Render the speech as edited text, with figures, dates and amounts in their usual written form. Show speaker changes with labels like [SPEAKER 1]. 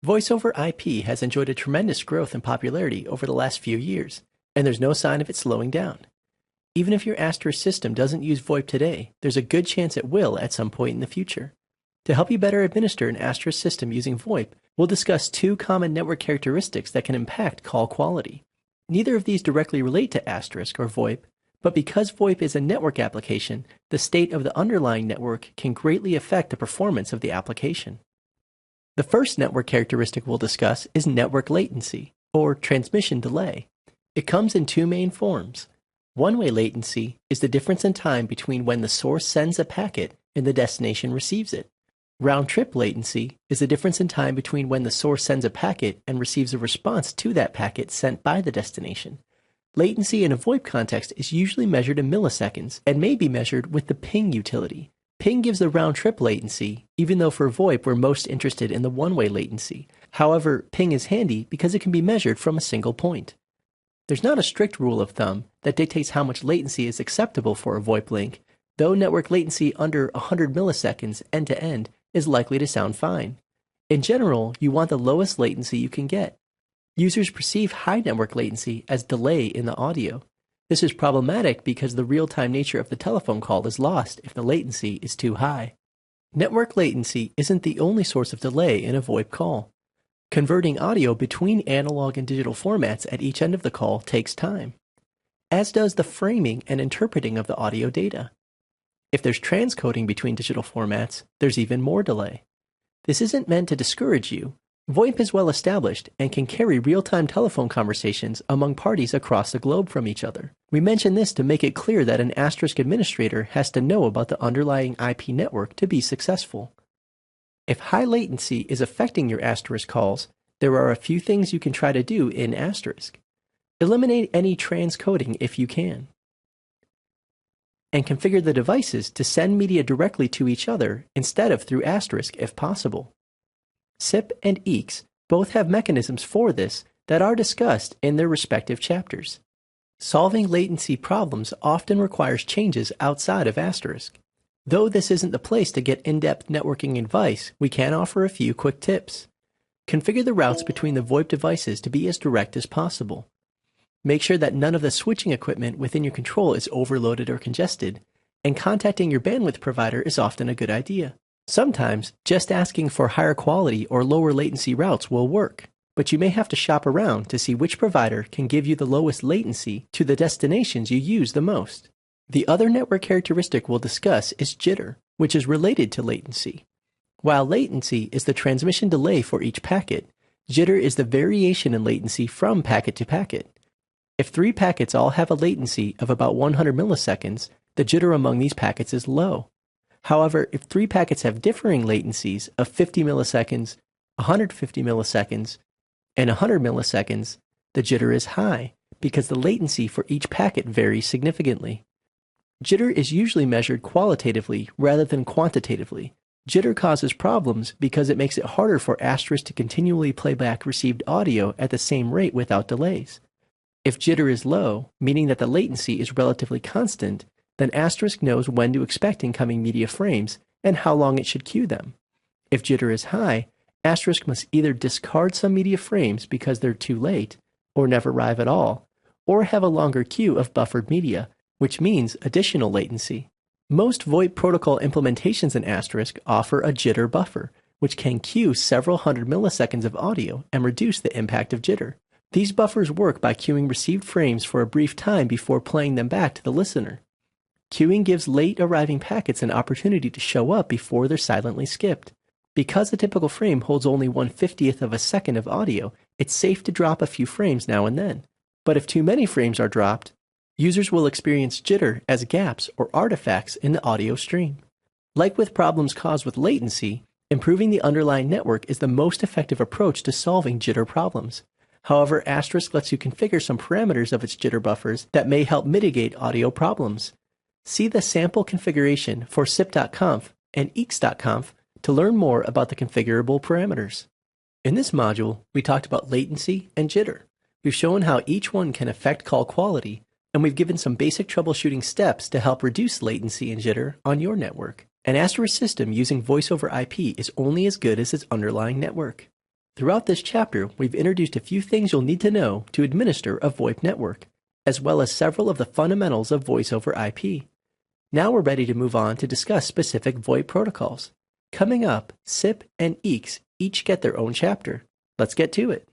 [SPEAKER 1] Voice over IP has enjoyed a tremendous growth in popularity over the last few years, and there's no sign of it slowing down. Even if your Asterisk system doesn't use VoIP today, there's a good chance it will at some point in the future. To help you better administer an Asterisk system using VoIP, we'll discuss two common network characteristics that can impact call quality. Neither of these directly relate to Asterisk or VoIP, but because VoIP is a network application, the state of the underlying network can greatly affect the performance of the application. The first network characteristic we'll discuss is network latency, or transmission delay. It comes in two main forms. One-way latency is the difference in time between when the source sends a packet and the destination receives it. Round-trip latency is the difference in time between when the source sends a packet and receives a response to that packet sent by the destination. Latency in a VoIP context is usually measured in milliseconds and may be measured with the ping utility. Ping gives the round-trip latency, even though for VoIP we're most interested in the one-way latency. However, ping is handy because it can be measured from a single point. There's not a strict rule of thumb that dictates how much latency is acceptable for a VoIP link, though network latency under 100 milliseconds end-to-end is likely to sound fine. In general, you want the lowest latency you can get. Users perceive high network latency as delay in the audio. This is problematic because the real-time nature of the telephone call is lost if the latency is too high. Network latency isn't the only source of delay in a VoIP call. Converting audio between analog and digital formats at each end of the call takes time, as does the framing and interpreting of the audio data. If there's transcoding between digital formats, there's even more delay. This isn't meant to discourage you. VoIP is well established and can carry real-time telephone conversations among parties across the globe from each other. We mention this to make it clear that an Asterisk administrator has to know about the underlying IP network to be successful. If high latency is affecting your Asterisk calls, there are a few things you can try to do in Asterisk. Eliminate any transcoding if you can, and configure the devices to send media directly to each other instead of through Asterisk if possible. SIP and EECS both have mechanisms for this that are discussed in their respective chapters. Solving latency problems often requires changes outside of Asterisk. Though this isn't the place to get in-depth networking advice, we can offer a few quick tips. Configure the routes between the VoIP devices to be as direct as possible. Make sure that none of the switching equipment within your control is overloaded or congested, and contacting your bandwidth provider is often a good idea. Sometimes, just asking for higher quality or lower latency routes will work, but you may have to shop around to see which provider can give you the lowest latency to the destinations you use the most. The other network characteristic we'll discuss is jitter, which is related to latency. While latency is the transmission delay for each packet, jitter is the variation in latency from packet to packet. If 3 packets all have a latency of about 100 milliseconds, the jitter among these packets is low. However, if 3 packets have differing latencies of 50 milliseconds, 150 milliseconds, and 100 milliseconds, the jitter is high because the latency for each packet varies significantly. Jitter is usually measured qualitatively rather than quantitatively. Jitter causes problems because it makes it harder for Asterisk to continually play back received audio at the same rate without delays. If jitter is low, meaning that the latency is relatively constant, then Asterisk knows when to expect incoming media frames and how long it should queue them. If jitter is high, Asterisk must either discard some media frames because they're too late, or never arrive at all, or have a longer queue of buffered media, which means additional latency. Most VoIP protocol implementations in Asterisk offer a jitter buffer, which can queue several hundred milliseconds of audio and reduce the impact of jitter. These buffers work by queuing received frames for a brief time before playing them back to the listener. Queuing gives late arriving packets an opportunity to show up before they're silently skipped. Because a typical frame holds only 1/50th of a second of audio, it's safe to drop a few frames now and then. But if too many frames are dropped, users will experience jitter as gaps or artifacts in the audio stream. Like with problems caused with latency, improving the underlying network is the most effective approach to solving jitter problems. However, Asterisk lets you configure some parameters of its jitter buffers that may help mitigate audio problems. See the sample configuration for sip.conf and eeks.conf to learn more about the configurable parameters. In this module, we talked about latency and jitter. We've shown how each one can affect call quality, and we've given some basic troubleshooting steps to help reduce latency and jitter on your network. An Asterisk system using voice over IP is only as good as its underlying network. Throughout this chapter, we've introduced a few things you'll need to know to administer a VoIP network, as well as several of the fundamentals of voice over IP. Now we're ready to move on to discuss specific VoIP protocols. Coming up, SIP and EEX each get their own chapter. Let's get to it.